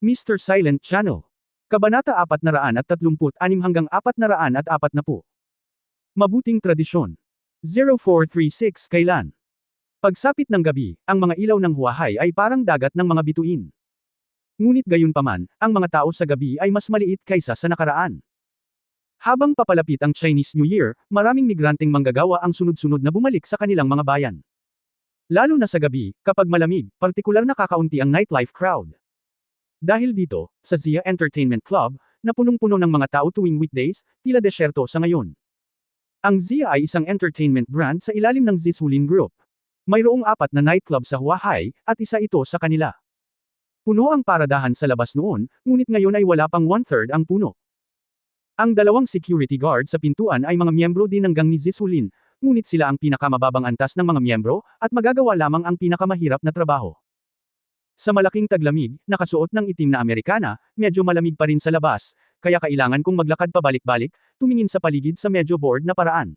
Mr. Silent Channel. Kabanata 436 hanggang 440. Mabuting tradisyon. 0436 Kailan? Pagsapit ng gabi, ang mga ilaw ng Huahay ay parang dagat ng mga bituin. Ngunit gayunpaman, ang mga tao sa gabi ay mas maliit kaysa sa nakaraan. Habang papalapit ang Chinese New Year, maraming migranteng manggagawa ang sunod-sunod na bumalik sa kanilang mga bayan. Lalo na sa gabi, kapag malamig, partikular na kakaunti ang nightlife crowd. Dahil dito, sa Zia Entertainment Club, na punong-puno ng mga tao tuwing weekdays, tila desyerto sa ngayon. Ang Zia ay isang entertainment brand sa ilalim ng Zizulin Group. Mayroong 4 na nightclub sa Huahay, at isa ito sa kanila. Puno ang paradahan sa labas noon, ngunit ngayon ay wala pang 1/3 ang puno. Ang 2 security guard sa pintuan ay mga miyembro din ng gang ni Zizulin, ngunit sila ang pinakamababang antas ng mga miyembro, at magagawa lamang ang pinakamahirap na trabaho. Sa malaking taglamig, nakasuot ng itim na Amerikana, medyo malamig pa rin sa labas, kaya kailangan kong maglakad pabalik-balik, tumingin sa paligid sa medyo bored na paraan.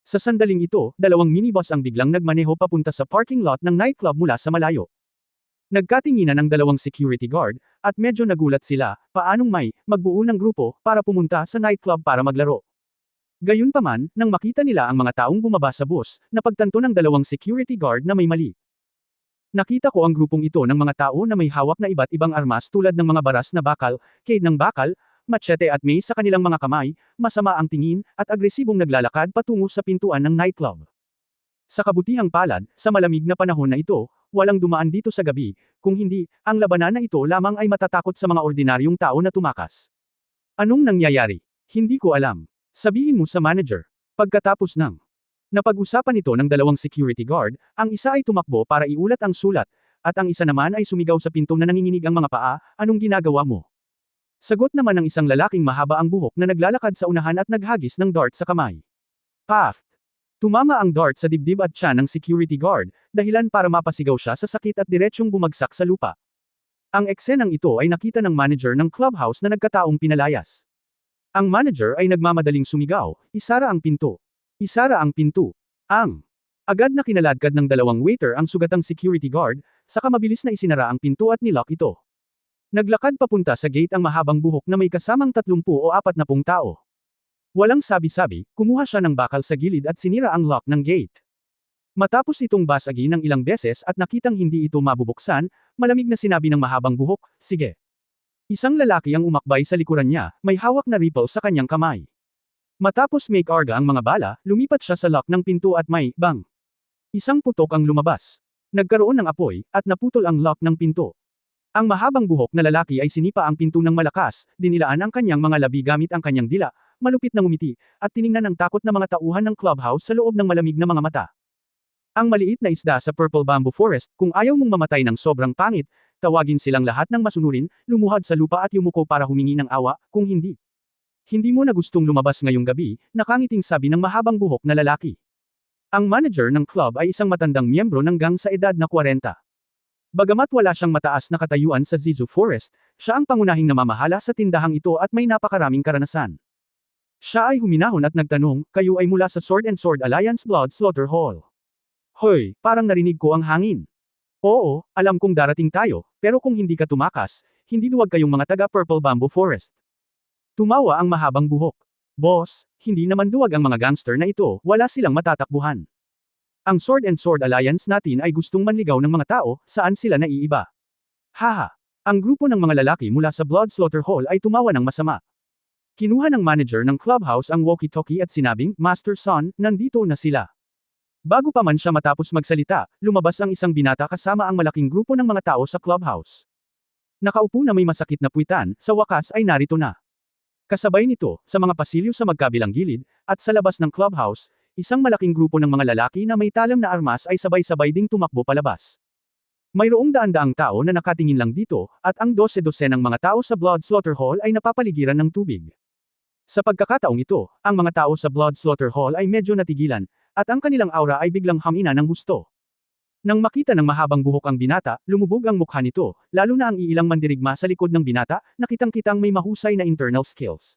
Sa sandaling ito, 2 minibus ang biglang nagmaneho papunta sa parking lot ng nightclub mula sa malayo. Nagkatinginan ang 2 security guard, at medyo nagulat sila, paanong may magbuo ng grupo para pumunta sa nightclub para maglaro. Gayunpaman, nang makita nila ang mga taong bumaba sa bus, napagtanto ng 2 security guard na may mali. Nakita ko ang grupong ito ng mga tao na may hawak na iba't ibang armas tulad ng mga baras na bakal, cade ng bakal, machete at mace sa kanilang mga kamay, masama ang tingin, at agresibong naglalakad patungo sa pintuan ng nightclub. Sa kabutihang palad, sa malamig na panahon na ito, walang dumaan dito sa gabi, kung hindi, ang labanan na ito lamang ay matatakot sa mga ordinaryong tao na tumakas. Anong nangyayari? Hindi ko alam. Sabihin mo sa manager. Pagkatapos ng napag-usapan ito ng 2 security guard, ang isa ay tumakbo para iulat ang sulat, at ang isa naman ay sumigaw sa pinto na nanginginig ang mga paa, anong ginagawa mo? Sagot naman ng isang lalaking mahaba ang buhok na naglalakad sa unahan at naghagis ng dart sa kamay. Paft! Tumama ang dart sa dibdib at tiyan ng security guard, dahilan para mapasigaw siya sa sakit at diretsyong bumagsak sa lupa. Ang eksenang ito ay nakita ng manager ng clubhouse na nagkataong pinalayas. Ang manager ay nagmamadaling sumigaw, isara ang pinto. Isara ang pinto. Agad na kinaladkad ng 2 waiter ang sugatang security guard, saka mabilis na isinara ang pinto at nilock ito. Naglakad papunta sa gate ang mahabang buhok na may kasamang 30 o 40 tao. Walang sabi-sabi, kumuha siya ng bakal sa gilid at sinira ang lock ng gate. Matapos itong basagin ng ilang beses at nakitang hindi ito mabubuksan, malamig na sinabi ng mahabang buhok, sige. Isang lalaki ang umakbay sa likuran niya, may hawak na rifle sa kanyang kamay. Matapos make arga ang mga bala, lumipat siya sa lock ng pinto at may bang. Isang putok ang lumabas. Nagkaroon ng apoy, at naputol ang lock ng pinto. Ang mahabang buhok na lalaki ay sinipa ang pinto ng malakas, dinilaan ang kanyang mga labi gamit ang kanyang dila, malupit na ngumiti, at tiningnan ang takot na mga tauhan ng clubhouse sa loob ng malamig na mga mata. Ang maliit na isda sa Purple Bamboo Forest, kung ayaw mong mamatay ng sobrang pangit, tawagin silang lahat ng masunurin, lumuhad sa lupa at yumuko para humingi ng awa, kung hindi. Hindi mo na gustong lumabas ngayong gabi, nakangiting sabi ng mahabang buhok na lalaki. Ang manager ng club ay isang matandang miyembro ng gang sa edad na 40. Bagamat wala siyang mataas na katayuan sa Zizu Forest, siya ang pangunahing namamahala sa tindahang ito at may napakaraming karanasan. Siya ay huminahon at nagtanong, kayo ay mula sa Sword and Sword Alliance Blood Slaughter Hall. Hoy, parang narinig ko ang hangin. Oo, alam kong darating tayo, pero kung hindi ka tumakas, hindi duwag kayong mga taga Purple Bamboo Forest. Tumawa ang mahabang buhok. Boss, hindi naman duwag ang mga gangster na ito, wala silang matatakbuhan. Ang Sword and Sword Alliance natin ay gustong manligaw ng mga tao, saan sila naiiba? Haha. Ang grupo ng mga lalaki mula sa Blood Slaughter Hall ay tumawa ng masama. Kinuha ng manager ng clubhouse ang walkie-talkie at sinabing, Master Son, nandito na sila. Bago pa man siya matapos magsalita, lumabas ang isang binata kasama ang malaking grupo ng mga tao sa clubhouse. Nakaupo na may masakit na puwitan, sa wakas ay narito na. Kasabay nito, sa mga pasilyo sa magkabilang gilid, at sa labas ng clubhouse, isang malaking grupo ng mga lalaki na may talam na armas ay sabay-sabay ding tumakbo palabas. Mayroong daan-daang tao na nakatingin lang dito, at ang 12-12 ng mga tao sa Blood Slaughter Hall ay napapaligiran ng tubig. Sa pagkakataong ito, ang mga tao sa Blood Slaughter Hall ay medyo natigilan, at ang kanilang aura ay biglang hamina ng husto. Nang makita ng mahabang buhok ang binata, lumubog ang mukha nito, lalo na ang iilang mandirigma sa likod ng binata, nakitang-kitang may mahusay na internal skills.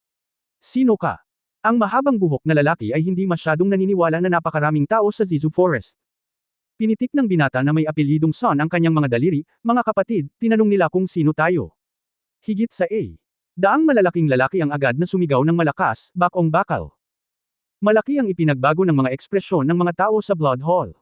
Sino ka? Ang mahabang buhok na lalaki ay hindi masyadong naniniwala na napakaraming tao sa Zizu Forest. Pinitik ng binata na may apelyidong Son ang kanyang mga daliri, mga kapatid, tinanong nila kung sino tayo. Higit sa A. Daang malalaking lalaki ang agad na sumigaw ng malakas, bakong bakal. Malaki ang ipinagbago ng mga ekspresyon ng mga tao sa Blood Hall.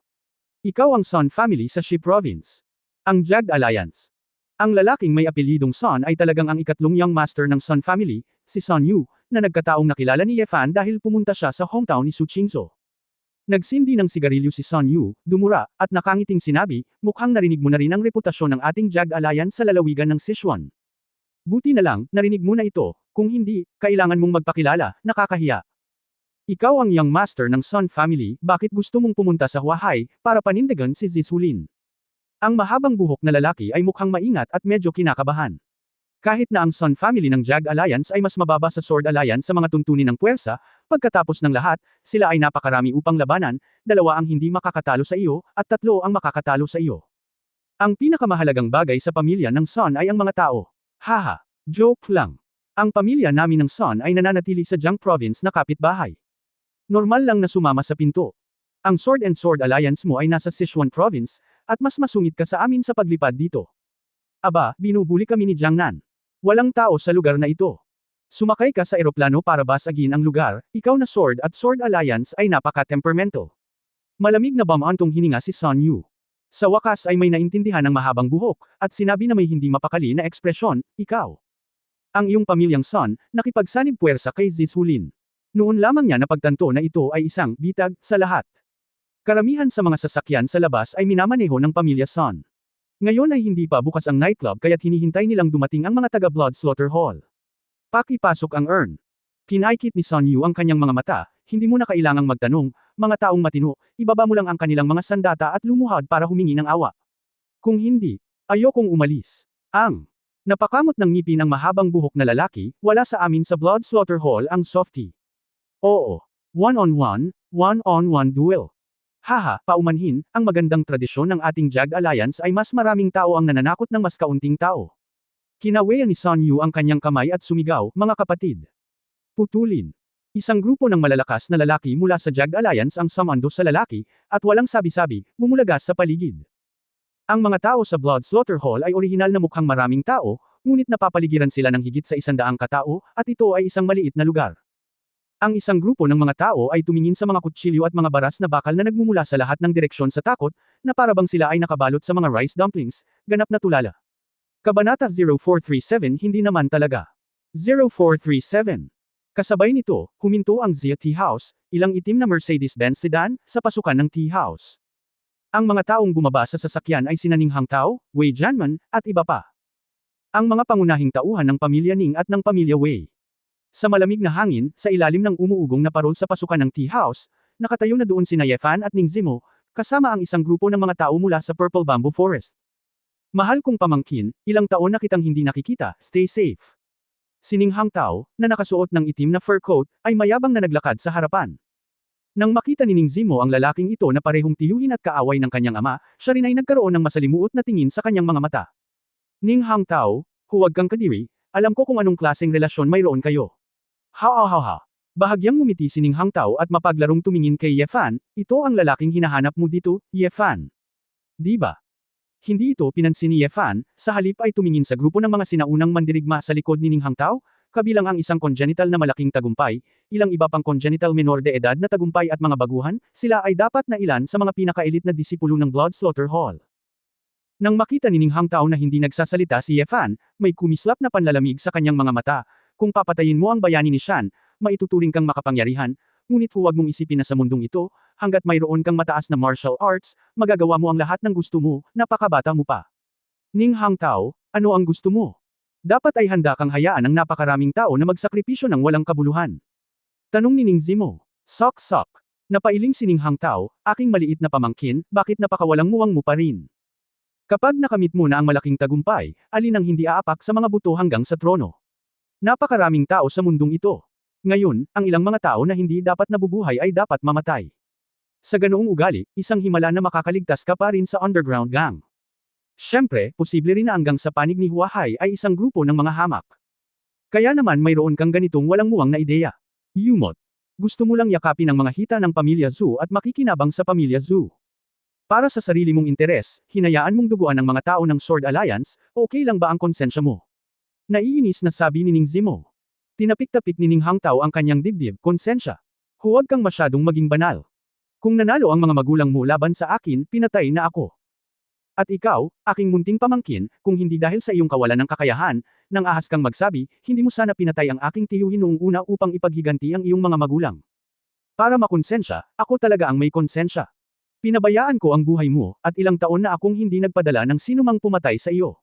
Ikaw ang Sun family sa Shi Province. Ang Jag Alliance. Ang lalaking may apelyidong Sun ay talagang ang ikatlong young master ng Sun family, si Sun Yu, na nagkataong nakilala ni Ye Fan dahil pumunta siya sa hometown ni Su Qingzhou. Nagsindi ng sigarilyo si Sun Yu, dumura, at nakangiting sinabi, mukhang narinig mo na rin ang reputasyon ng ating Jag Alliance sa lalawigan ng Sichuan. Buti na lang, narinig mo na ito, kung hindi, kailangan mong magpakilala, nakakahiya. Ikaw ang young master ng Sun family, bakit gusto mong pumunta sa Huahai, para panindigan si Zizulin? Ang mahabang buhok na lalaki ay mukhang maingat at medyo kinakabahan. Kahit na ang Sun family ng Jag Alliance ay mas mababa sa Sword Alliance sa mga tuntunin ng puwersa, pagkatapos ng lahat, sila ay napakarami upang labanan, 2 ang hindi makakatalo sa iyo, at 3 ang makakatalo sa iyo. Ang pinakamahalagang bagay sa pamilya ng Sun ay ang mga tao. Haha, joke lang. Ang pamilya namin ng Sun ay nananatili sa Jiang Province na kapitbahay. Normal lang na sumama sa pinto. Ang Sword and Sword Alliance mo ay nasa Sichuan Province, at mas masungit ka sa amin sa paglipad dito. Aba, binubuli kami ni Jiang Nan. Walang tao sa lugar na ito. Sumakay ka sa eroplano para basagin ang lugar, ikaw na Sword at Sword Alliance ay napaka-temperamental. Malamig na bamantong hininga si Sun Yu. Sa wakas ay may naintindihan ng mahabang buhok, at sinabi na may hindi mapakali na ekspresyon, ikaw. Ang iyong pamilyang Sun, nakipagsanib puwersa kay Zizulin. Noon lamang niya napagtanto na ito ay isang bitag sa lahat. Karamihan sa mga sasakyan sa labas ay minamaneho ng pamilya Sun. Ngayon ay hindi pa bukas ang nightclub kaya't hinihintay nilang dumating ang mga taga-Blood Slaughter Hall. Pakipasok ang urn. Kinaikit ni Sun Yu ang kanyang mga mata, hindi mo na kailangang magtanong, mga taong matino, ibaba mo lang ang kanilang mga sandata at lumuhad para humingi ng awa. Kung hindi, ayokong umalis. Ang napakamot ng ngipin ng mahabang buhok na lalaki, wala sa amin sa Blood Slaughter Hall ang softie. Oo. One-on-one duel. Haha, paumanhin, ang magandang tradisyon ng ating Jag Alliance ay mas maraming tao ang nananakot ng mas kaunting tao. Kinaweya ni Sun Yu ang kanyang kamay at sumigaw, mga kapatid. Putulin. Isang grupo ng malalakas na lalaki mula sa Jag Alliance ang sumando sa lalaki, at walang sabi-sabi, bumulagas sa paligid. Ang mga tao sa Blood Slaughter Hall ay orihinal na mukhang maraming tao, ngunit napapaligiran sila ng higit sa 100 katao, at ito ay isang maliit na lugar. Ang isang grupo ng mga tao ay tumingin sa mga kutsilyo at mga baras na bakal na nagmumula sa lahat ng direksyon sa takot, na parabang sila ay nakabalot sa mga rice dumplings, ganap na tulala. Kabanata 0437 Hindi naman talaga. 0437. Kasabay nito, huminto ang Zia Tea House, ilang itim na Mercedes-Benz sedan, sa pasukan ng tea house. Ang mga taong bumaba sa sasakyan ay sina Ning Hangtao, Wei Jianmen, at iba pa. Ang mga pangunahing tauhan ng pamilya Ning at ng pamilya Wei. Sa malamig na hangin, sa ilalim ng umuugong na parol sa pasukan ng tea house, nakatayo na doon sina Ye Fan at Ning Zimo, kasama ang isang grupo ng mga tao mula sa Purple Bamboo Forest. Mahal kong pamangkin, ilang taon na kitang hindi nakikita, stay safe. Si Ning Hangtao, na nakasuot ng itim na fur coat, ay mayabang na naglakad sa harapan. Nang makita ni Ning Zimo ang lalaking ito na parehong tiyuhin at kaaway ng kanyang ama, siya rin ay nagkaroon ng masalimuot na tingin sa kanyang mga mata. Ning Hangtao, huwag kang kadiri, alam ko kung anong klaseng relasyon mayroon kayo. Ha. Bahagyang ngumiti si Ning Hangtao at mapaglarong tumingin kay Ye Fan, ito ang lalaking hinahanap mo dito, Ye Fan. Di ba? Hindi ito pinansin ni Ye Fan, sa halip ay tumingin sa grupo ng mga sinaunang mandirigma sa likod ni Ning Hangtao, kabilang ang isang congenital na malaking tagumpay, ilang iba pang congenital menor de edad na tagumpay at mga baguhan, sila ay dapat na ilan sa mga pinaka-elite na disipulo ng Blood Slaughter Hall. Nang makita ni Ning Hangtao na hindi nagsasalita si Ye Fan, may kumislap na panlalamig sa kanyang mga mata. Kung papatayin mo ang bayani ni Shan, maituturing kang makapangyarihan, ngunit huwag mong isipin na sa mundong ito, hanggat mayroon kang mataas na martial arts, magagawa mo ang lahat ng gusto mo, napakabata mo pa. Ning Hangtao, ano ang gusto mo? Dapat ay handa kang hayaan ang napakaraming tao na magsakripisyo ng walang kabuluhan. Tanong ni Ning Zimo. Sok. Napailing si Ning Hangtao, aking maliit na pamangkin, bakit napakawalang muwang mo pa rin? Kapag nakamit mo na ang malaking tagumpay, alin ang hindi aapak sa mga buto hanggang sa trono? Napakaraming tao sa mundong ito. Ngayon, ang ilang mga tao na hindi dapat nabubuhay ay dapat mamatay. Sa ganoong ugali, isang himala na makakaligtas ka pa rin sa underground gang. Siyempre, posible rin na hanggang sa panig ni Huahai ay isang grupo ng mga hamak. Kaya naman mayroon kang ganitong walang muwang na ideya. Yumot. Gusto mo lang yakapin ang mga hita ng pamilya Zhu at makikinabang sa pamilya Zhu. Para sa sarili mong interes, hinayaan mong duguan ang mga tao ng Sword Alliance, okay lang ba ang konsensya mo? Naiinis na sabi ni Ning Zimo. Tinapik-tapik ni Ning Hangtao ang kanyang dibdib, konsensya. Huwag kang masyadong maging banal. Kung nanalo ang mga magulang mo laban sa akin, pinatay na ako. At ikaw, aking munting pamangkin, kung hindi dahil sa iyong kawalan ng kakayahan, nang ahas kang magsabi, hindi mo sana pinatay ang aking tiyuhin noong una upang ipaghiganti ang iyong mga magulang. Para makonsensya, ako talaga ang may konsensya. Pinabayaan ko ang buhay mo, at ilang taon na akong hindi nagpadala ng sinumang pumatay sa iyo.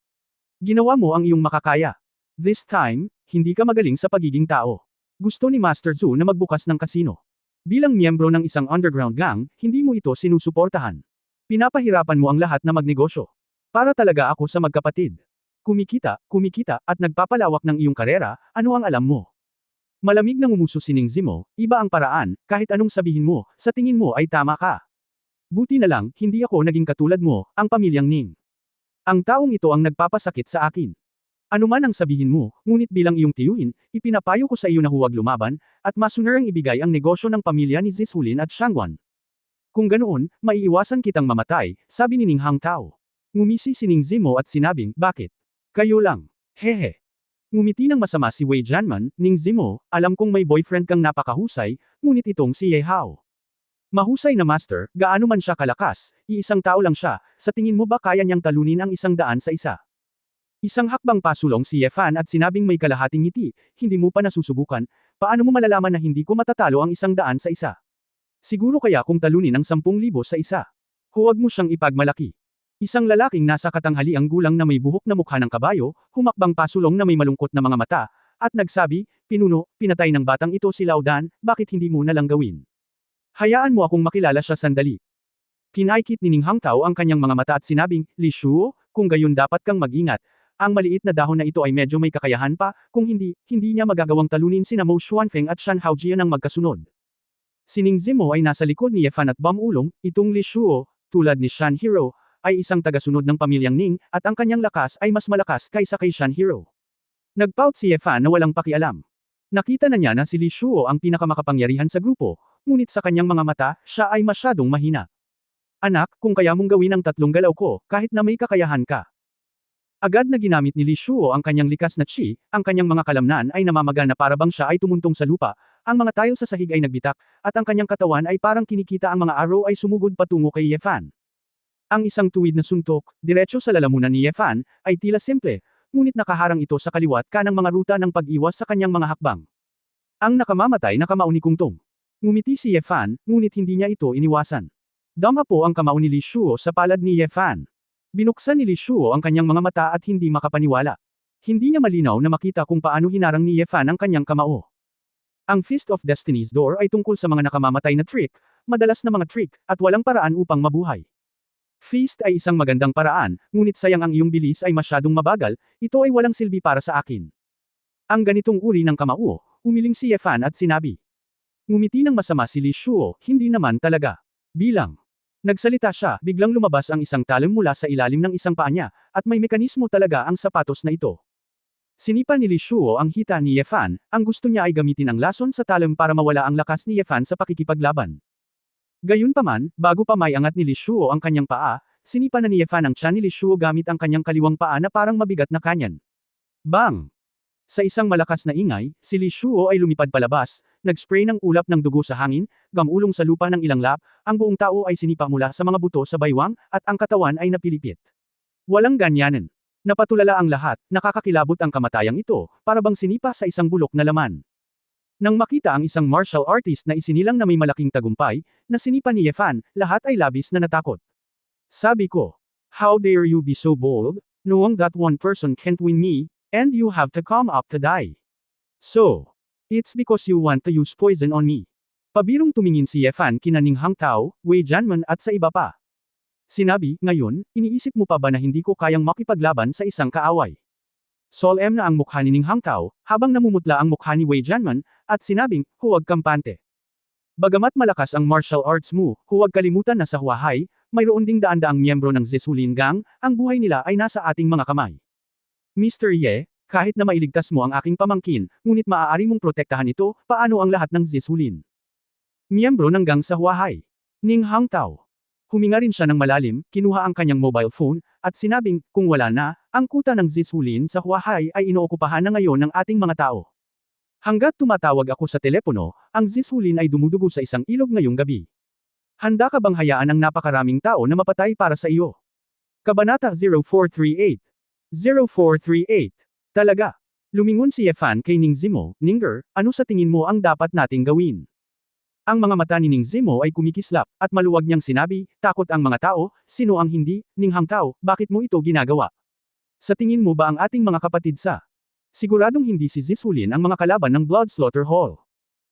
Ginawa mo ang iyong makakaya. This time, hindi ka magaling sa pagiging tao. Gusto ni Master Zhu na magbukas ng kasino. Bilang miyembro ng isang underground gang, hindi mo ito sinusuportahan. Pinapahirapan mo ang lahat na magnegosyo. Para talaga ako sa magkapatid. Kumikita, at nagpapalawak ng iyong karera, ano ang alam mo? Malamig na ngumuso si Ning Zimo, iba ang paraan, kahit anong sabihin mo, sa tingin mo ay tama ka. Buti na lang, hindi ako naging katulad mo, ang pamilyang Ning. Ang taong ito ang nagpapasakit sa akin. Ano man ang sabihin mo, ngunit bilang iyong tiyuhin, ipinapayo ko sa iyo na huwag lumaban, at masunarang ibigay ang negosyo ng pamilya ni Zishulin at Shangguan. Kung ganoon, maiiwasan kitang mamatay, sabi ni Ning Hangtao. Ngumisi si Ning Zimo at sinabing, bakit? Kayo lang. Hehe. Ngumiti ng masama si Wei Jianman, Ning Zimo, alam kong may boyfriend kang napakahusay, ngunit itong si Ye Hao. Mahusay na master, gaano man siya kalakas, iisang tao lang siya, sa tingin mo ba kaya niyang talunin ang 100 sa isa? Isang hakbang pasulong si Ye Fan at sinabing may kalahating ngiti, hindi mo pa nasusubukan, paano mo malalaman na hindi ko matatalo ang 100 sa isa? Siguro kaya kung talunin ang 10,000 sa isa. Huwag mo siyang ipagmalaki. Isang lalaking nasa katanghaliang gulang na may buhok na mukha ng kabayo, humakbang pasulong na may malungkot na mga mata, at nagsabi, pinuno, pinatay ng batang ito si Lao Dan, bakit hindi mo na lang gawin? Hayaan mo akong makilala siya sandali. Kinaikit ni Ning Hangtao ang kanyang mga mata at sinabing, Li Shuo, kung gayon dapat kang mag-ingat. Ang maliit na dahon na ito ay medyo may kakayahan pa, kung hindi niya magagawang talunin sina Mo Xuanfeng at Shan Haojian ng magkasunod. Si Ning Zimo ay nasa likod ni Ye Fan at Bam Ulong, itong Li Shuo, tulad ni Shan Hero, ay isang tagasunod ng pamilyang Ning, at ang kanyang lakas ay mas malakas kaysa kay Shan Hero. Nagpout si Ye Fan na walang pakialam. Nakita na niya na si Li Shuo ang pinakamakapangyarihan sa grupo, ngunit sa kanyang mga mata, siya ay masyadong mahina. Anak, kung kaya mong gawin ang 3 galaw ko, kahit na may kakayahan ka. Agad na ginamit ni Li Shuo ang kanyang likas na chi, ang kanyang mga kalamnan ay namamaga na parabang siya ay tumuntong sa lupa, ang mga tile sa sahig ay nagbitak, at ang kanyang katawan ay parang kinikita ang mga arrow ay sumugod patungo kay Ye Fan. Ang isang tuwid na suntok, diretso sa lalamunan ni Ye Fan, ay tila simple, ngunit nakaharang ito sa kaliwat kanang mga ruta ng pag-iwas sa kanyang mga hakbang. Ang nakamamatay na kamao ni Kungtong. Ngumiti si Ye Fan, ngunit hindi niya ito iniwasan. Dama po ang kamao ni Li Shuo sa palad ni Ye Fan. Binuksan ni Li Shuo ang kanyang mga mata at hindi makapaniwala. Hindi niya malinaw na makita kung paano hinarang ni Ye Fan ang kanyang kamao. Ang Fist of Destiny's Door ay tungkol sa mga nakamamatay na trick, madalas na mga trick, at walang paraan upang mabuhay. Feast ay isang magandang paraan, ngunit sayang ang iyong bilis ay masyadong mabagal, ito ay walang silbi para sa akin. Ang ganitong uri ng kamao, umiling si Ye Fan at sinabi. Ngumiti ng masama si Li Shuo, hindi naman talaga. Bilang nagsalita siya, biglang lumabas ang isang talon mula sa ilalim ng isang paa niya, at may mekanismo talaga ang sapatos na ito. Sinipa ni Li Shuo ang hita ni Ye Fan, ang gusto niya ay gamitin ang lason sa talon para mawala ang lakas ni Ye Fan sa pakikipaglaban. Gayunpaman, bago pa may angat ni Li Shuo ang kanyang paa, sinipa na ni Ye Fan ang tiyan ni Li Shuo gamit ang kanyang kaliwang paa na parang mabigat na kanyan. Bang! Sa isang malakas na ingay, si Li Shuo ay lumipad palabas, nag-spray ng ulap ng dugo sa hangin, gamulong sa lupa ng ilang lap, ang buong tao ay sinipa mula sa mga buto sa baywang, at ang katawan ay napilipit. Walang ganyanan. Napatulala ang lahat, nakakakilabot ang kamatayang ito, parabang sinipa sa isang bulok na laman. Nang makita ang isang martial artist na isinilang na may malaking tagumpay, na sinipa ni Ye Fan, lahat ay labis na natakot. Sabi ko, how dare you be so bold, knowing that one person can't win me, and you have to come up to die. So, it's because you want to use poison on me. Pabirong tumingin si Ye Fan kina Ning Hangtao, Wei Jianman at sa iba pa. Sinabi, ngayon, iniisip mo pa ba na hindi ko kayang makipaglaban sa isang kaaway? Solemn na ang mukha ni Ning Hangtao, habang namumutla ang mukha ni Wei Jianman, at sinabing, huwag kampante. Bagamat malakas ang martial arts mo, huwag kalimutan na sa Huahai, mayroon ding daan-daang miyembro ng Zishulin Gang, ang buhay nila ay nasa ating mga kamay. Mr. Ye, kahit na mailigtas mo ang aking pamangkin, ngunit maaari mong protektahan ito, paano ang lahat ng Zishulin? Miyembro ng gang sa Huahai. Ning Hangtao. Huminga rin siya ng malalim, kinuha ang kanyang mobile phone, at sinabing, kung wala na, ang kuta ng Zishulin sa Huahay ay inookupahan na ngayon ng ating mga tao. Hanggat tumatawag ako sa telepono, ang Zishulin ay dumudugo sa isang ilog ngayong gabi. Handa ka bang hayaan ang napakaraming tao na mapatay para sa iyo? Kabanata 0438. 0438. Talaga. Lumingon si Yefan kay Ning Zimo, Ninger, ano sa tingin mo ang dapat nating gawin? Ang mga mata ni Ning Zimo ay kumikislap, at maluwag niyang sinabi, takot ang mga tao, sino ang hindi, Ning Hangtao, bakit mo ito ginagawa? Sa tingin mo ba ang ating mga kapatid sa? Siguradong hindi si Zishulin ang mga kalaban ng Blood Slaughter Hall.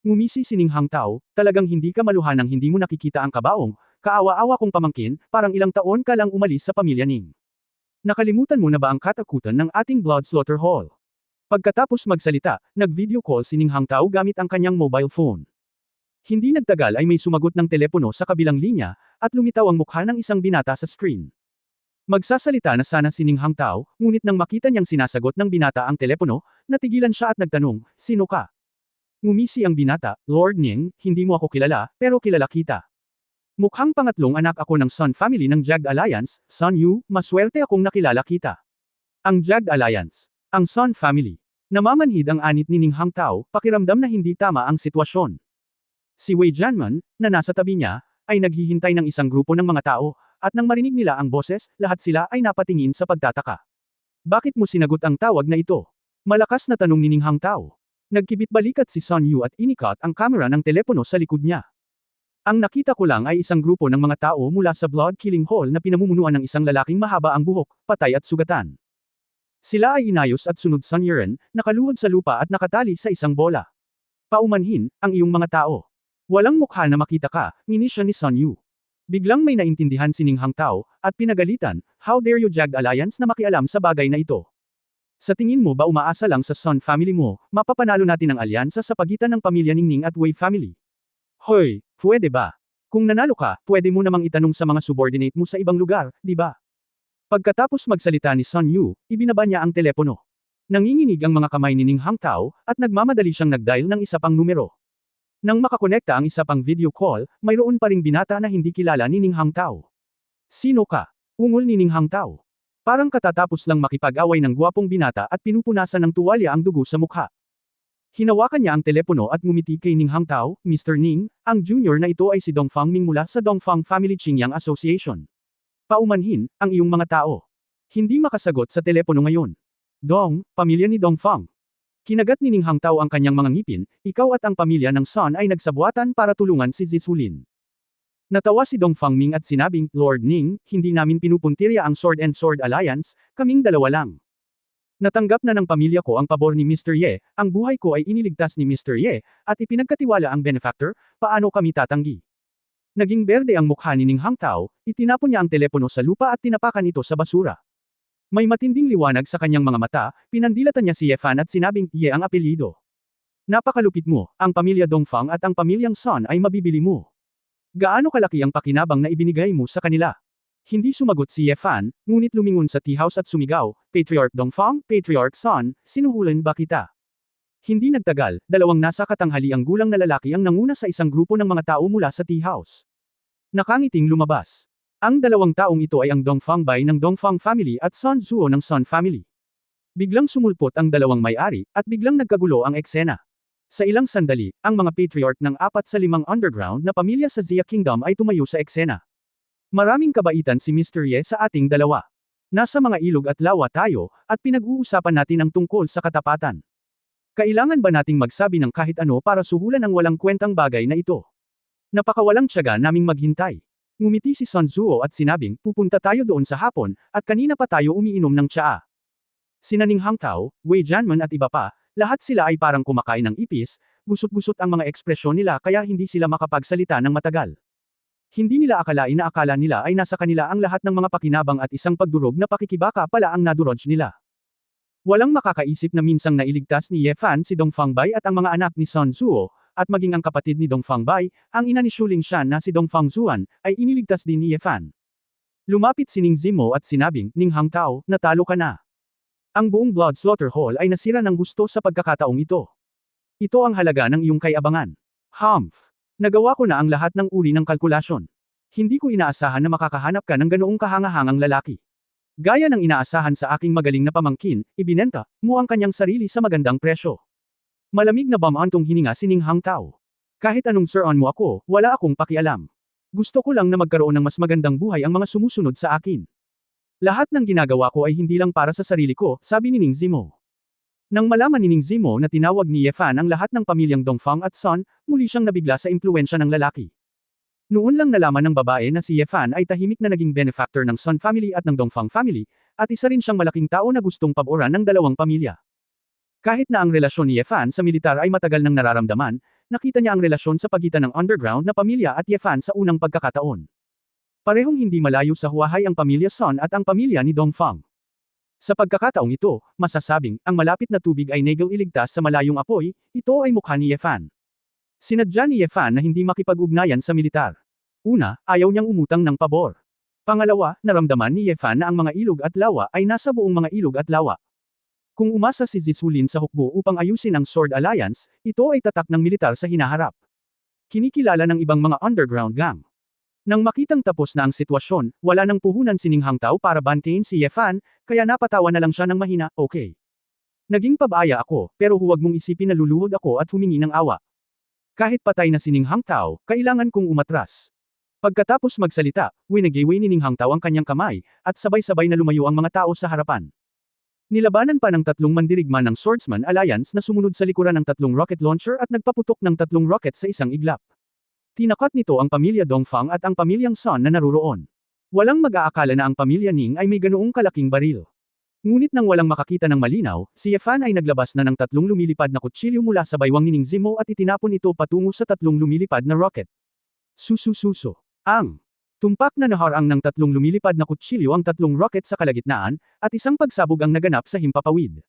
Ngumisi si Ning Hangtao, talagang hindi ka maluhanang hindi mo nakikita ang kabaong, kaawa-awa kong pamangkin, parang ilang taon ka lang umalis sa pamilya Ning. Nakalimutan mo na ba ang katakutan ng ating Blood Slaughter Hall? Pagkatapos magsalita, nag-video call si Ning Hangtao gamit ang kanyang mobile phone. Hindi nagtagal ay may sumagot ng telepono sa kabilang linya, at lumitaw ang mukha ng isang binata sa screen. Magsasalita na sana si Ning Hangtao, ngunit nang makita niyang sinasagot ng binata ang telepono, natigilan siya at nagtanong, sino ka? Ngumisi ang binata, Lord Ning, hindi mo ako kilala, pero kilala kita. Mukhang pangatlong anak ako ng Sun family ng Jagged Alliance, Sun Yu, maswerte akong nakilala kita. Ang Jagged Alliance. Ang Sun family. Namamanhid ang anit ni Ning Hangtao, pakiramdam na hindi tama ang sitwasyon. Si Wei Jianmen, na nasa tabi niya, ay naghihintay ng isang grupo ng mga tao, at nang marinig nila ang boses, lahat sila ay napatingin sa pagtataka. Bakit mo sinagot ang tawag na ito? Malakas na tanong ni Ning Hangtao. Nagkibit-balikat si Sun Yu at inikat ang kamera ng telepono sa likod niya. Ang nakita ko lang ay isang grupo ng mga tao mula sa Blood Killing Hall na pinamumunuan ng isang lalaking mahaba ang buhok, patay at sugatan. Sila ay inayos at sunod Sun Yuren, nakaluhod sa lupa at nakatali sa isang bola. Paumanhin, ang iyong mga tao. Walang mukha na makita ka, nginisya ni Sun Yu. Biglang may naintindihan si Ning Hangtao, at pinagalitan, how dare you Jagged Alliance na makialam sa bagay na ito? Sa tingin mo ba umaasa lang sa Sun family mo, mapapanalo natin ang alyansa sa pagitan ng pamilya Ningning at Wei family? Hoy, pwede ba? Kung nanalo ka, pwede mo namang itanong sa mga subordinate mo sa ibang lugar, di ba? Pagkatapos magsalita ni Sun Yu, ibinaba niya ang telepono. Nanginginig ang mga kamay ni Ning Hangtao, at nagmamadali siyang nag-dial ng isa pang numero. Nang makakonekta ang isa pang video call, mayroon pa ring binata na hindi kilala ni Ning Hangtao. Sino ka? Ungol ni Ning Hangtao. Parang katatapos lang makipag-away ng gwapong binata at pinupunasan ng tuwalya ang dugo sa mukha. Hinawakan niya ang telepono at ngumiti kay Ning Hangtao, Mr. Ning, ang junior na ito ay si Dongfang Ming mula sa Dongfang Family Qingyang Association. Paumanhin, ang iyong mga tao. Hindi makasagot sa telepono ngayon. Dong, pamilya ni Dongfang. Kinagat ni Ning Hangtao ang kanyang mga ngipin, ikaw at ang pamilya ng Sun ay nagsabuatan para tulungan si Zishulin. Natawa si Dongfang Ming at sinabing, Lord Ning, hindi namin pinupuntirya ang Sword and Sword Alliance, kaming dalawa lang. Natanggap na ng pamilya ko ang pabor ni Mr. Ye, ang buhay ko ay iniligtas ni Mr. Ye, at ipinagkatiwala ang benefactor, paano kami tatanggi? Naging berde ang mukha ni Ning Hangtao, itinapon niya ang telepono sa lupa at tinapakan ito sa basura. May matinding liwanag sa kanyang mga mata, pinandilatan niya si Yefan at sinabing, Ye ang apelyido. Napakalupit mo, ang pamilya Dongfang at ang pamilyang Sun ay mabibili mo. Gaano kalaki ang pakinabang na ibinigay mo sa kanila? Hindi sumagot si Yefan, ngunit lumingon sa tea house at sumigaw, Patriarch Dongfang, Patriarch Sun, sinuhulan ba kita? Hindi nagtagal, dalawang nasa katanghaliang gulang na lalaki ang nanguna sa isang grupo ng mga tao mula sa tea house. Nakangiting lumabas. Ang dalawang taong ito ay ang Dongfang Bai ng Dongfang family at Sun Zuo ng Sun family. Biglang sumulpot ang dalawang may-ari, at biglang nagkagulo ang eksena. Sa ilang sandali, ang mga patriarch ng 4 sa 5 underground na pamilya sa Xia Kingdom ay tumayo sa eksena. Maraming kabaitan si Mr. Ye sa ating dalawa. Nasa mga ilog at lawa tayo, at pinag-uusapan natin ang tungkol sa katapatan. Kailangan ba nating magsabi ng kahit ano para suhulan ang walang kwentang bagay na ito? Napakawalang tiyaga naming maghintay. Ngumiti si Sun Zuo at sinabing, pupunta tayo doon sa hapon, at kanina pa tayo umiinom ng tsaa. Sina Ning Hangtao, Wei Jianmen at iba pa, lahat sila ay parang kumakain ng ipis, gusot-gusot ang mga ekspresyon nila kaya hindi sila makapagsalita ng matagal. Hindi nila akalain na akala nila ay nasa kanila ang lahat ng mga pakinabang at isang pagdurog na pakikibaka pala ang nadurog nila. Walang makakaisip na minsang nailigtas ni Yefan si Dongfang Bai at ang mga anak ni Sun Zuo, at maging ang kapatid ni Dongfang Bai, ang ina ni Shuling Shan na si Dongfang Zuan, ay iniligtas din ni Yefan. Lumapit si Ning Zimo at sinabing, Ning Hangtao, natalo ka na. Ang buong Blood Slaughter Hall ay nasira ng gusto sa pagkakataong ito. Ito ang halaga ng iyong kayabangan. Humph! Nagawa ko na ang lahat ng uri ng kalkulasyon. Hindi ko inaasahan na makakahanap ka ng ganoong kahangahangang lalaki. Gaya ng inaasahan sa aking magaling na pamangkin, ibinenta mo ang kanyang sarili sa magandang presyo. Malamig na bamantong hininga si Ning Hang Tao. Kahit anong sir-on mo ako, wala akong pakialam. Gusto ko lang na magkaroon ng mas magandang buhay ang mga sumusunod sa akin. Lahat ng ginagawa ko ay hindi lang para sa sarili ko, sabi ni Ning Zimo. Nang malaman ni Ning Zimo na tinawag ni Ye Fan ang lahat ng pamilyang Dongfang at Son, muli siyang nabigla sa impluwensya ng lalaki. Noon lang nalaman ng babae na si Ye Fan ay tahimik na naging benefactor ng Son family at ng Dongfang family, at isa rin siyang malaking tao na gustong paboran ng dalawang pamilya. Kahit na ang relasyon ni Ye Fan sa militar ay matagal nang nararamdaman, nakita niya ang relasyon sa pagitan ng underground na pamilya at Ye Fan sa unang pagkakataon. Parehong hindi malayo sa Huahay ang pamilya Son at ang pamilya ni Dongfang. Sa pagkakataong ito, masasabing, ang malapit na tubig ay negel iligtas sa malayong apoy, ito ay mukha ni Ye Fan. Sinadya ni Ye Fan na hindi makipag-ugnayan sa militar. Una, ayaw niyang umutang ng pabor. Pangalawa, naramdaman ni Ye Fan na ang mga ilog at lawa ay nasa buong mga ilog at lawa. Kung umasa si Zisulin sa hukbo upang ayusin ang Sword Alliance, ito ay tatak ng militar sa hinaharap. Kinikilala ng ibang mga underground gang. Nang makitang tapos na ang sitwasyon, wala nang puhunan si Ning Hang Tao para bantayin si Ye Fan, kaya napatawa na lang siya ng mahina, okay. Naging pabaya ako, pero huwag mong isipin na luluhod ako at humingi ng awa. Kahit patay na si Ning Hang Tao, kailangan kong umatras. Pagkatapos magsalita, winagiway ni Ning Hang Tao ang kanyang kamay, at sabay-sabay na lumayo ang mga tao sa harapan. Nilabanan pa ng tatlong mandirigma ng Swordsman Alliance na sumunod sa likuran ng tatlong rocket launcher at nagpaputok ng tatlong rocket sa isang iglap. Tinakat nito ang pamilya Dongfang at ang pamilyang Son na naruroon. Walang mag-aakala na ang pamilya Ning ay may ganoong kalaking baril. Ngunit nang walang makakita ng malinaw, si Ye Fan ay naglabas na ng tatlong lumilipad na kutsilyo mula sa baywang ni Ning Zimo at itinapon ito patungo sa tatlong lumilipad na rocket. Susususo. Ang tumpak na naharang ng tatlong lumilipad na kutsilyo ang tatlong rocket sa kalagitnaan, at isang pagsabog ang naganap sa himpapawid.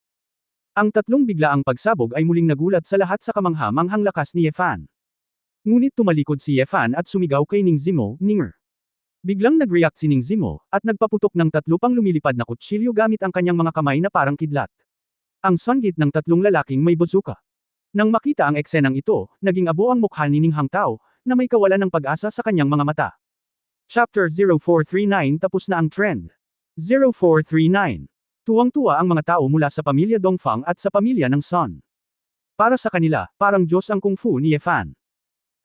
Ang tatlong biglaang pagsabog ay muling nagulat sa lahat sa kamangha-manghang lakas ni Ye Fan. Ngunit tumalikod si Ye Fan at sumigaw kay Ning Zimo, Ninger. Biglang nag-react si Ning Zimo, at nagpaputok ng tatlo pang lumilipad na kutsilyo gamit ang kanyang mga kamay na parang kidlat. Ang songgit ng tatlong lalaking may bazooka. Nang makita ang eksenang ito, naging abo ang mukha ni Ning Hang Tao, na may kawalan ng pag-asa sa kanyang mga mata. Chapter 0439 tapos na ang trend. 0439. Tuwang-tuwa ang mga tao mula sa pamilya Dongfang at sa pamilya ng Son. Para sa kanila, parang Diyos ang kung fu ni Ye Fan.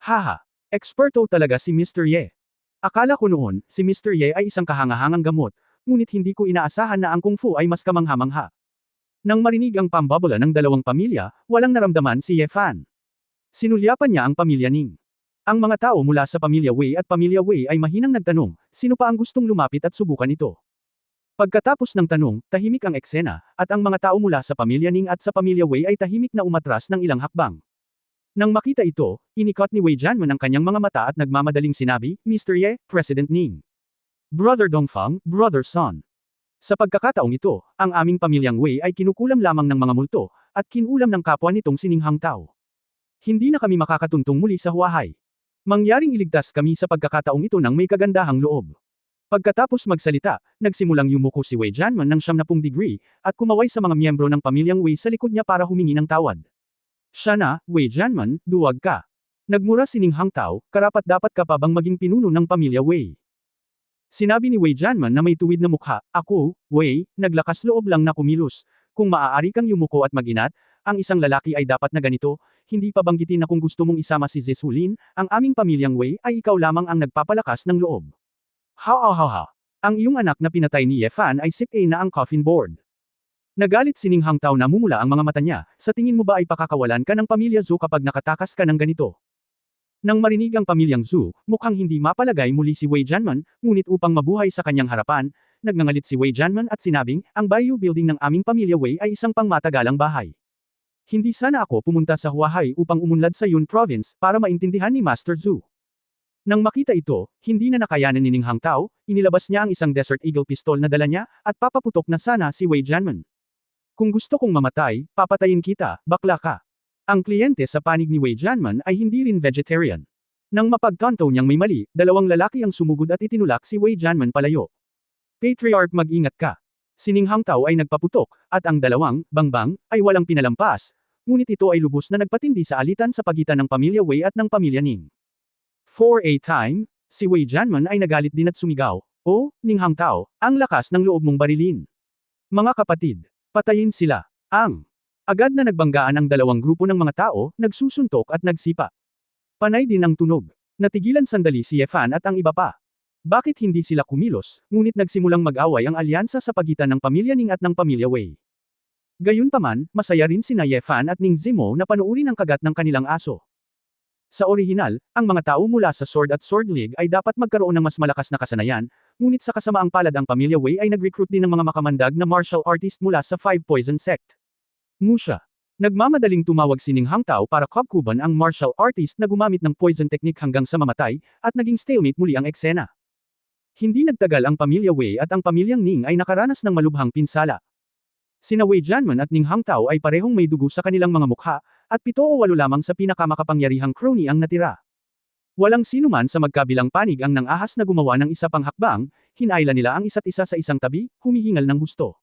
Haha. Eksperto talaga si Mr. Ye. Akala ko noon, si Mr. Ye ay isang kahangahangang gamot, ngunit hindi ko inaasahan na ang kung fu ay mas kamangha-mangha. Nang marinig ang pambabala ng dalawang pamilya, walang naramdaman si Ye Fan. Sinulyapan niya ang pamilya Ning. Ang mga tao mula sa pamilya Wei at pamilya Wei ay mahinang nagtanong, sino pa ang gustong lumapit at subukan ito. Pagkatapos ng tanong, tahimik ang eksena, at ang mga tao mula sa pamilya Ning at sa pamilya Wei ay tahimik na umatras ng ilang hakbang. Nang makita ito, inikot ni Wei Jianmen ang kanyang mga mata at nagmamadaling sinabi, Mr. Ye, President Ning. Brother Dongfang, Brother Son. Sa pagkakataong ito, ang aming pamilyang Wei ay kinukulam lamang ng mga multo, at kinulam ng kapwa nitong si Ning Hang Tao. Hindi na kami makakatuntong muli sa Huahay. Mangyaring iligtas kami sa pagkakataong ito ng may kagandahang loob. Pagkatapos magsalita, nagsimulang yumuko si Wei Jianmen ng 70 degree, at kumaway sa mga miyembro ng pamilyang Wei sa likod niya para humingi ng tawad. Siya na, Wei Jianmen, duwag ka. Nagmura si Ning Hang Tao, karapat-dapat ka pa bang maging pinuno ng pamilya Wei? Sinabi ni Wei Jianmen na may tuwid na mukha, ako, Wei, naglakas loob lang na kumilos. Kung maaari kang yumuko at maginat, ang isang lalaki ay dapat na ganito, hindi pa banggitin na kung gusto mong isama si Zisulin, ang aming pamilyang Wei ay ikaw lamang ang nagpapalakas ng loob. Ha. Ang iyong anak na pinatay ni Ye Fan ay sip A na ang coffin board. Nagalit si Ning Hang Tao na mumula ang mga mata niya, sa tingin mo ba ay pakakawalan ka ng pamilya Zhou kapag nakatakas ka ng ganito? Nang marinig ang pamilyang Zhou, mukhang hindi mapalagay muli si Wei Jianmen, ngunit upang mabuhay sa kanyang harapan, nagngangalit si Wei Jianmen at sinabing, ang Bayou Building ng aming pamilya Wei ay isang pangmatagalang bahay. Hindi sana ako pumunta sa Huahay upang umunlad sa Yun Province, para maintindihan ni Master Zhou. Nang makita ito, hindi na nakayanan ni Ning Hang Tao, inilabas niya ang isang Desert Eagle pistol na dala niya, at papaputok na sana si Wei Jianmen. Kung gusto kong mamatay, papatayin kita, bakla ka. Ang kliyente sa panig ni Wei Jianmen ay hindi rin vegetarian. Nang mapagtanto niyang may mali, dalawang lalaki ang sumugod at itinulak si Wei Jianmen palayo. Patriarch, mag-ingat ka. Si Ning Hang Tao ay nagpaputok, at ang dalawang, bangbang, ay walang pinalampas. Ngunit ito ay lubos na nagpatindi sa alitan sa pagitan ng pamilya Wei at ng pamilya Ning. For a time, si Wei Jianmen ay nagalit din at sumigaw, O, Ninghang Tao, ang lakas ng loob mong barilin. Mga kapatid, patayin sila. Agad na nagbanggaan ang dalawang grupo ng mga tao, nagsusuntok at nagsipa. Panay din ang tunog. Natigilan sandali si Yefan at ang iba pa. Bakit hindi sila kumilos, ngunit nagsimulang mag-away ang alyansa sa pagitan ng pamilya Ning at ng pamilya Wei. Gayunpaman, masaya rin sina Yefan at Ning Zimo na panuurin ang kagat ng kanilang aso. Sa orihinal, ang mga tao mula sa Sword at Sword League ay dapat magkaroon ng mas malakas na kasanayan, ngunit sa kasamaang palad ang pamilya Wei ay nag-recruit din ng mga makamandag na martial artist mula sa Five Poison Sect. Musha. Nagmamadaling tumawag si Ninghang Tao para kubkuban ang martial artist na gumamit ng poison technique hanggang sa mamatay, at naging stalemate muli ang eksena. Hindi nagtagal ang pamilya Wei at ang pamilyang Ning ay nakaranas ng malubhang pinsala. Sina Wei Jianmen at Ninghang Tao ay parehong may dugo sa kanilang mga mukha, at 7 o 8 lamang sa pinakamakapangyarihang crony ang natira. Walang sinuman sa magkabilang panig ang nangahas na gumawa ng isa pang hakbang, hinayla nila ang isa't isa sa isang tabi, humihingal ng husto.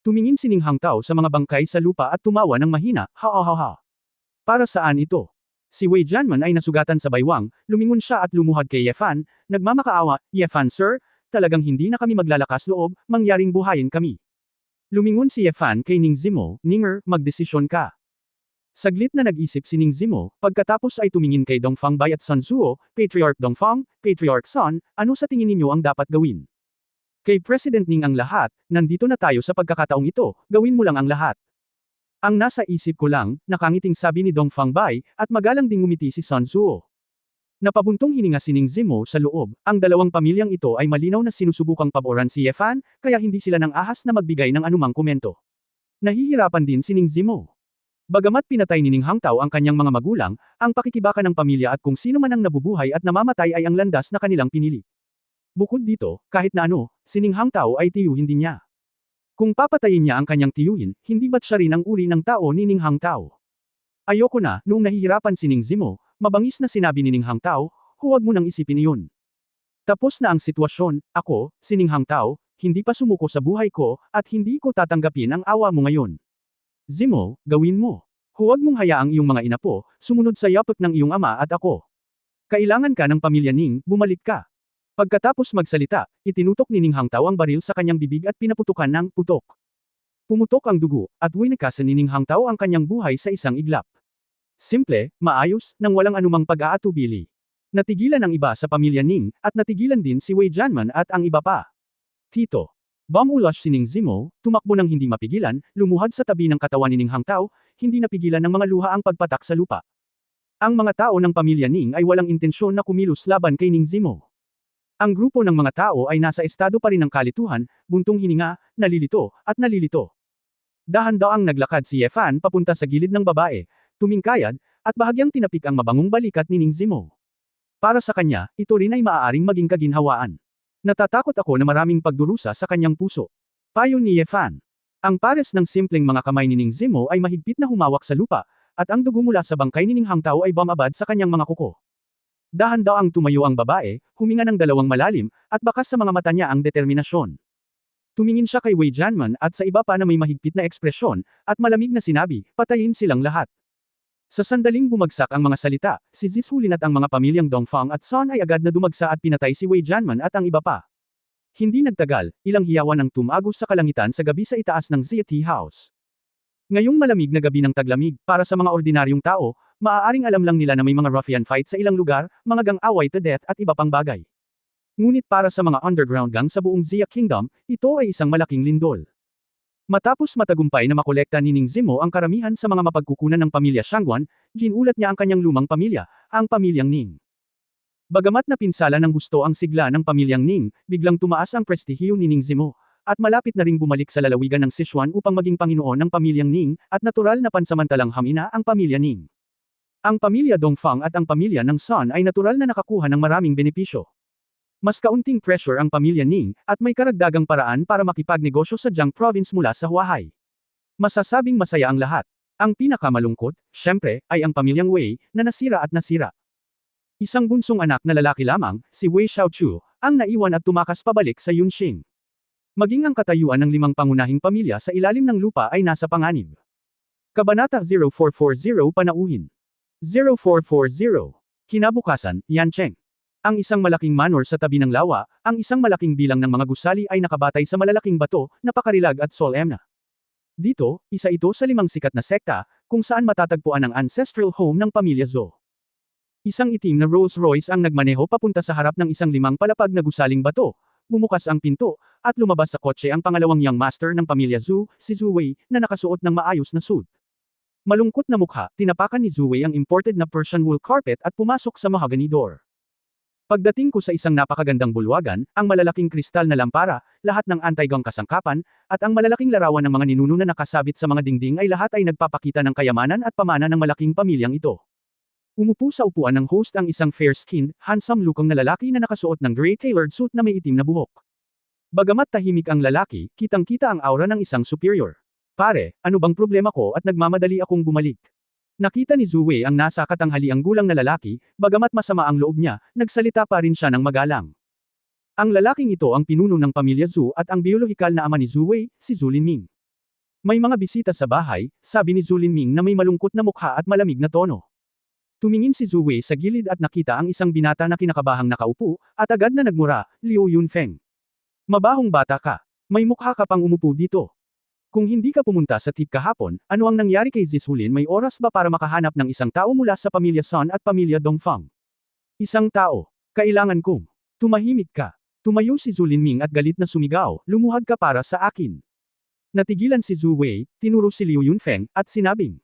Tumingin si Ninghang Tao sa mga bangkay sa lupa at tumawa ng mahina, ha ha ha ha. Para saan ito? Si Wei Jianmen ay nasugatan sa baywang, lumingon siya at lumuhad kay Yefan, nagmamakaawa, Yefan sir, talagang hindi na kami maglalakas loob, mangyaring buhayin kami. Lumingon si Yefan kay Ning Zimo, Ninger, magdesisyon ka. Saglit na nag-isip si Ning Zimo, pagkatapos ay tumingin kay Dongfang Bai at Sun Zuo, Patriarch Dongfang, Patriarch Sun, ano sa tingin ninyo ang dapat gawin? Kay President Ning ang lahat, nandito na tayo sa pagkakataong ito, gawin mo lang ang lahat. Ang nasa isip ko lang, nakangiting sabi ni Dongfang Bai, at magalang ding ngumiti si Sun Zuo. Napabuntong hininga si Ning Zimo sa loob, ang dalawang pamilyang ito ay malinaw na sinusubukang paboran si Yefan, kaya hindi sila nang ahas na magbigay ng anumang komento. Nahihirapan din si Ning Zimo. Bagamat pinatay ni Ninghang Tao ang kanyang mga magulang, ang pakikibaka ng pamilya at kung sino man ang nabubuhay at namamatay ay ang landas na kanilang pinili. Bukod dito, kahit na ano, si Ninghang Tao ay tiyuhin din niya. Kung papatayin niya ang kanyang tiyuhin, hindi ba't siya rin ang uri ng tao ni Ninghang Tao? Ayoko na, noong nahihirapan si Ning Zimo, mabangis na sinabi ni Ninghang Tao, huwag mo nang isipin iyon. Tapos na ang sitwasyon, ako, si Ninghang Tao, hindi pa sumuko sa buhay ko, at hindi ko tatanggapin ang awa mo ngayon. Zimo, gawin mo. Huwag mong hayaang iyong mga inapo, sumunod sa yapak ng iyong ama at ako. Kailangan ka ng pamilya Ning, bumalik ka. Pagkatapos magsalita, itinutok ni Ninghang Tao ang baril sa kanyang bibig at pinaputukan ng putok. Pumutok ang dugo, at winakasan ni Ninghang Tao ang kanyang buhay sa isang iglap. Simple, maayos, nang walang anumang pag-aatubili. Natigilan ang iba sa pamilya Ning, at natigilan din si Wei Jianmen at ang iba pa. Tito. Bumulash si Ning Zimo, tumakbo ng hindi mapigilan, lumuhad sa tabi ng katawan ni Ninghang Tao, hindi napigilan ng mga luha ang pagpatak sa lupa. Ang mga tao ng pamilya Ning ay walang intensyon na kumilos laban kay Ning Zimo. Ang grupo ng mga tao ay nasa estado pa rin ng kalituhan, buntong hininga, nalilito, at nalilito. Dahan-daang naglakad si Yefan papunta sa gilid ng babae, tumingkayad, at bahagyang tinapik ang mabangong balikat ni Ning Zimo. Para sa kanya, ito rin ay maaaring maging kaginhawaan. Natatakot ako na maraming pagdurusa sa kanyang puso. Payo ni Yefan. Ang pares ng simpleng mga kamay ni Ning Zimo ay mahigpit na humawak sa lupa, at ang dugo mula sa bangkay ni Ninghang Tao ay bumabad sa kanyang mga kuko. Dahan-daang tumayo ang babae, huminga ng dalawang malalim, at bakas sa mga mata niya ang determinasyon. Tumingin siya kay Wei Jianmen at sa iba pa na may mahigpit na ekspresyon, at malamig na sinabi, patayin silang lahat. Sa sandaling bumagsak ang mga salita, si Zishulin at ang mga pamilyang Dongfang at Sun ay agad na dumagsa at pinatay si Wei Jianmen at ang iba pa. Hindi nagtagal, ilang hiyawan ang tumagos sa kalangitan sa gabi sa itaas ng Zia Tea House. Ngayong malamig na gabi ng taglamig, para sa mga ordinaryong tao, maaaring alam lang nila na may mga ruffian fight sa ilang lugar, mga gang-away to death at iba pang bagay. Ngunit para sa mga underground gang sa buong Zia Kingdom, ito ay isang malaking lindol. Matapos matagumpay na makolekta ni Ning Zimo ang karamihan sa mga mapagkukunan ng pamilya Shangguan, ginulat niya ang kanyang lumang pamilya, ang pamilyang Ning. Bagamat napinsala ng gusto ang sigla ng pamilyang Ning, biglang tumaas ang prestihiyo ni Ning Zimo, at malapit na ring bumalik sa lalawigan ng Sichuan upang maging panginoon ng pamilyang Ning, at natural na pansamantalang hamina ang pamilya Ning. Ang pamilya Dongfang at ang pamilya ng Sun ay natural na nakakuha ng maraming benepisyo. Mas kaunting pressure ang pamilya Ning, at may karagdagang paraan para makipagnegosyo sa Jiang Province mula sa Huahai. Masasabing masaya ang lahat. Ang pinakamalungkot, syempre, ay ang pamilyang Wei, na nasira at nasira. Isang bunsong anak na lalaki lamang, si Wei Xiaochu, ang naiwan at tumakas pabalik sa Yunxing. Maging ang katayuan ng 5 pangunahing pamilya sa ilalim ng lupa ay nasa panganib. Kabanata 0440 Panauhin. 0440. Kinabukasan, Yancheng. Ang isang malaking manor sa tabi ng lawa, ang isang malaking bilang ng mga gusali ay nakabatay sa malalaking bato, napakarilag at solemna. Dito, isa ito sa 5 sikat na sekta, kung saan matatagpuan ang ancestral home ng pamilya Zhou. Isang itim na Rolls Royce ang nagmaneho papunta sa harap ng isang 5 palapag na gusaling bato. Bumukas ang pinto, at lumabas sa kotse ang pangalawang young master ng pamilya Zhou, si Zhu Wei, na nakasuot ng maayos na suit. Malungkot na mukha, tinapakan ni Zhu Wei ang imported na Persian wool carpet at pumasok sa mahogany door. Pagdating ko sa isang napakagandang bulwagan, ang malalaking kristal na lampara, lahat ng anti-gong kasangkapan, at ang malalaking larawan ng mga ninuno na nakasabit sa mga dingding ay lahat ay nagpapakita ng kayamanan at pamana ng malaking pamilyang ito. Umupo sa upuan ng host ang isang fair-skinned, handsome-looking na lalaki na nakasuot ng gray tailored suit na may itim na buhok. Bagamat tahimik ang lalaki, kitang-kita ang aura ng isang superior. Pare, ano bang problema ko at nagmamadali akong bumalik? Nakita ni Zhu Wei ang nasa katanghaliang gulang na lalaki, bagamat masama ang loob niya, nagsalita pa rin siya ng magalang. Ang lalaking ito ang pinuno ng pamilya Zhu at ang biolohikal na ama ni Zhu Wei, si Zhu Linming. May mga bisita sa bahay, sabi ni Zhu Linming na may malungkot na mukha at malamig na tono. Tumingin si Zhu Wei sa gilid at nakita ang isang binata na kinakabahang nakaupo, at agad na nagmura, Liu Yunfeng. Mabahong bata ka. May mukha ka pang umupo dito. Kung hindi ka pumunta sa tip kahapon, ano ang nangyari kay Zishulin? May oras ba para makahanap ng isang tao mula sa pamilya Sun at pamilya Dongfang? Isang tao. Kailangan kong. Tumahimik ka. Tumayo si Zhu Linming at galit na sumigaw, lumuhad ka para sa akin. Natigilan si Zhu Wei, tinuro si Liu Yunfeng, at sinabing,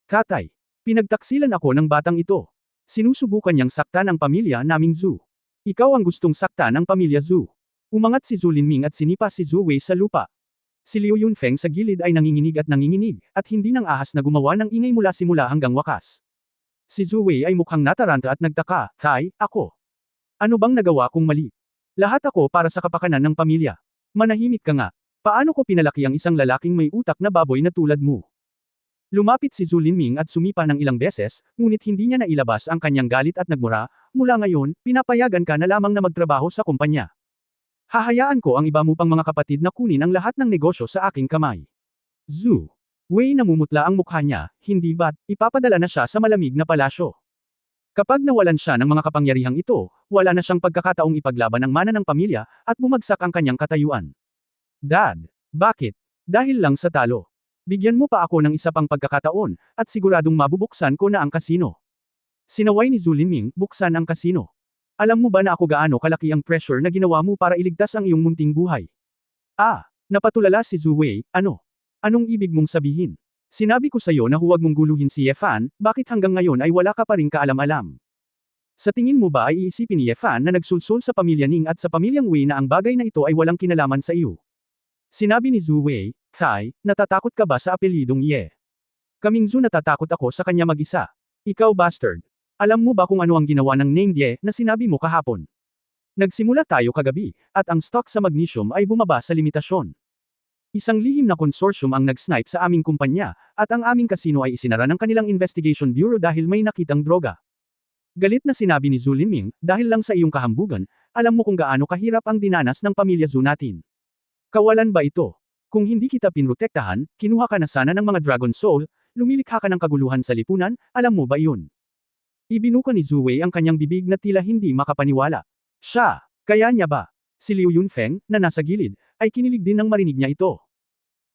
Tatay, pinagtaksilan ako ng batang ito. Sinusubukan niyang saktan ang pamilya naming Zhu. Ikaw ang gustong saktan ng pamilya Zhu. Umangat si Zhu Linming at sinipa si Zhu Wei sa lupa. Si Liu Yunfeng sa gilid ay nanginginig, at hindi nang ahas na gumawa ng ingay mula simula hanggang wakas. Si Zhu Wei ay mukhang nataranta at nagtaka, Tay, ako. Ano bang nagawa kong mali? Lahat ako para sa kapakanan ng pamilya. Manahimik ka nga. Paano ko pinalaki ang isang lalaking may utak na baboy na tulad mo? Lumapit si Zhu Linming at sumipa ng ilang beses, ngunit hindi niya nailabas ang kanyang galit at nagmura, mula ngayon, pinapayagan ka na lamang na magtrabaho sa kumpanya. Hahayaan ko ang iba mo pang mga kapatid na kunin ang lahat ng negosyo sa aking kamay. Zhu Wei namumutla ang mukha niya, hindi ba't, ipapadala na siya sa malamig na palasyo. Kapag nawalan siya ng mga kapangyarihang ito, wala na siyang pagkakataong ipaglaban ang mana ng pamilya, at bumagsak ang kanyang katayuan. Dad, bakit? Dahil lang sa talo. Bigyan mo pa ako ng isa pang pagkakataon, at siguradong mabubuksan ko na ang kasino. Sinaway ni Zhu Linming, buksan ang kasino. Alam mo ba na ako gaano kalaki ang pressure na ginawa mo para iligtas ang iyong munting buhay? Napatulala si Zhu Wei, ano? Anong ibig mong sabihin? Sinabi ko sa'yo na huwag mong guluhin si Ye Fan, bakit hanggang ngayon ay wala ka pa ring kaalam-alam? Sa tingin mo ba ay iisipin ni Ye Fan na nagsulsul sa pamilya Ning at sa pamilyang Wei na ang bagay na ito ay walang kinalaman sa iyo? Sinabi ni Zhu Wei, Tay, natatakot ka ba sa apelyidong Ye? Kaming Zhu natatakot ako sa kanya mag-isa. Ikaw bastard. Alam mo ba kung ano ang ginawa ng named Ye na sinabi mo kahapon? Nagsimula tayo kagabi, at ang stock sa magnesium ay bumaba sa limitasyon. Isang lihim na konsorsyum ang nag-snipe sa aming kumpanya, at ang aming kasino ay isinara ng kanilang investigation bureau dahil may nakitang droga. Galit na sinabi ni Zhu Linming, dahil lang sa iyong kahambugan, alam mo kung gaano kahirap ang dinanas ng pamilya Zhu natin. Kawalan ba ito? Kung hindi kita pinrotektahan, kinuha ka na sana ng mga Dragon Soul, lumilikha ka ng kaguluhan sa lipunan, alam mo ba iyon? Ibinuka ni Zhu Wei ang kanyang bibig na tila hindi makapaniwala. Siya, kaya niya ba? Si Liu Yunfeng, na nasa gilid, ay kinilig din nang marinig niya ito.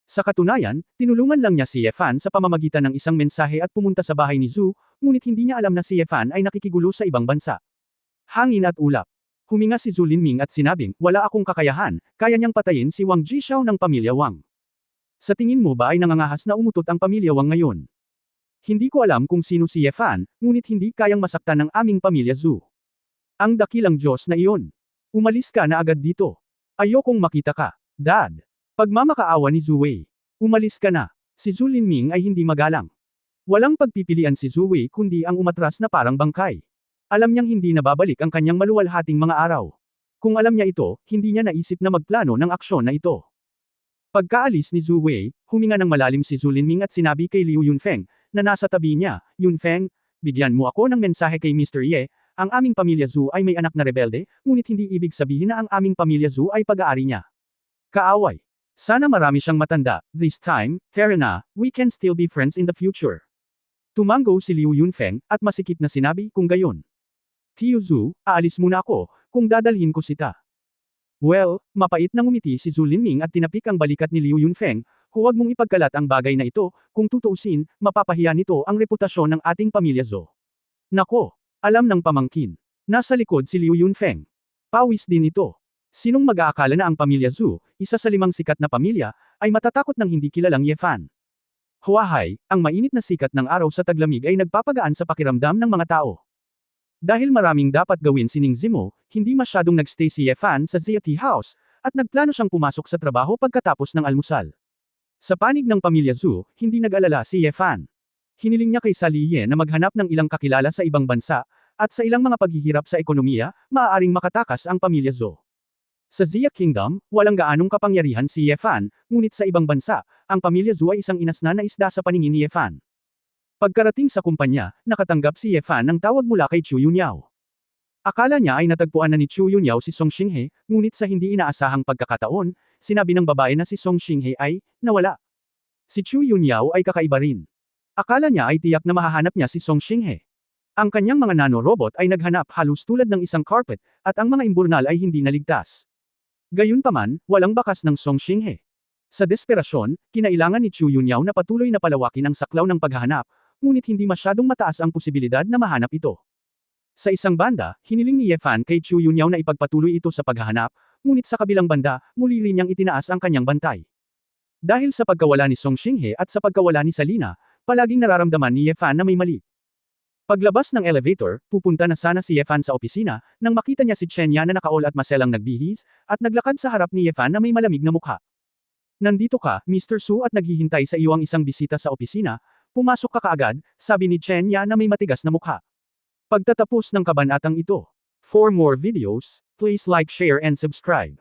Sa katunayan, tinulungan lang niya si Ye Fan sa pamamagitan ng isang mensahe at pumunta sa bahay ni Zhu, ngunit hindi niya alam na si Ye Fan ay nakikigulo sa ibang bansa. Hangin at ulap. Huminga si Zhu Linming at sinabing, wala akong kakayahan, kaya niyang patayin si Wang Jixiao ng pamilya Wang. Sa tingin mo ba ay nangangahas na umutot ang pamilya Wang ngayon? Hindi ko alam kung sino si Ye Fan, ngunit hindi kayang masaktan ng aming pamilya Zhu. Ang dakilang Diyos na iyon. Umalis ka na agad dito. Ayokong makita ka. Dad. Pagmamakaawa ni Zhu Wei. Umalis ka na. Si Zhu Linming ay hindi magalang. Walang pagpipilian si Zhu Wei kundi ang umatras na parang bangkay. Alam niyang hindi na babalik ang kanyang maluwalhating mga araw. Kung alam niya ito, hindi niya naisip na magplano ng aksyon na ito. Pagkaalis ni Zhu Wei, huminga ng malalim si Zhu Linming at sinabi kay Liu Yunfeng, na nasa tabi niya, Yunfeng, bigyan mo ako ng mensahe kay Mr. Ye, ang aming pamilya Zhu ay may anak na rebelde, ngunit hindi ibig sabihin na ang aming pamilya Zhu ay pag-aari niya. Kaaway. Sana marami siyang matanda, this time, fair na, we can still be friends in the future. Tumango si Liu Yunfeng, at masikip na sinabi kung gayon. Tio Zhu, aalis muna ako, kung dadalhin ko sita. Well, mapait na ngumiti si Zhu Linming at tinapik ang balikat ni Liu Yunfeng, huwag mong ipagkalat ang bagay na ito, kung tutuusin, mapapahiya nito ang reputasyon ng ating pamilya Zhou. Nako, alam ng pamangkin. Nasa likod si Liu Yunfeng. Pawis din ito. Sinong mag-aakala na ang pamilya Zhu, isa sa 5 sikat na pamilya, ay matatakot ng hindi kilalang Ye Fan. Huahay, ang mainit na sikat ng araw sa taglamig ay nagpapagaan sa pakiramdam ng mga tao. Dahil maraming dapat gawin si Ning Zimo, hindi masyadong nagstay si Ye Fan sa Zia Tea House, at nagplano siyang pumasok sa trabaho pagkatapos ng almusal. Sa panig ng pamilya Zhu, hindi nag-alala si Ye Fan. Hiniling niya kay Sali Ye na maghanap ng ilang kakilala sa ibang bansa, at sa ilang mga paghihirap sa ekonomiya, maaaring makatakas ang pamilya Zhou. Sa Zia Kingdom, walang gaanong kapangyarihan si Ye Fan, ngunit sa ibang bansa, ang pamilya Zhu ay isang inasna na isda sa paningin ni Ye Fan. Pagkarating sa kumpanya, nakatanggap si Ye Fan ng tawag mula kay Chu Yunyao. Akala niya ay natagpuan na ni Chu Yunyao si Song Xinghe, ngunit sa hindi inaasahang pagkakataon, sinabi ng babae na si Song Xinghe ay nawala. Si Chu Yunyao ay kakaiba rin. Akala niya ay tiyak na mahahanap niya si Song Xinghe. Ang kanyang mga nanorobot ay naghanap halos tulad ng isang carpet, at ang mga imburnal ay hindi naligtas. Gayunpaman, walang bakas ng Song Xinghe. Sa desperasyon, kinailangan ni Chu Yunyao na patuloy na palawakin ang saklaw ng paghahanap, ngunit hindi masyadong mataas ang posibilidad na mahanap ito. Sa isang banda, hiniling ni Ye Fan kay Chu Yunyao na ipagpatuloy ito sa paghahanap, ngunit sa kabilang banda, muli rin niyang itinaas ang kanyang bantay. Dahil sa pagkawala ni Song Xinghe at sa pagkawala ni Salina, palaging nararamdaman ni Ye Fan na may mali. Paglabas ng elevator, pupunta na sana si Ye Fan sa opisina, nang makita niya si Chen Ya na nakaol at maselang nagbihis, at naglakad sa harap ni Ye Fan na may malamig na mukha. Nandito ka, Mr. Su at naghihintay sa iyo ang isang bisita sa opisina, pumasok ka kaagad, sabi ni Chen Ya na may matigas na mukha. Pagtatapos ng kabanatang ito. For more videos, please like, share and subscribe.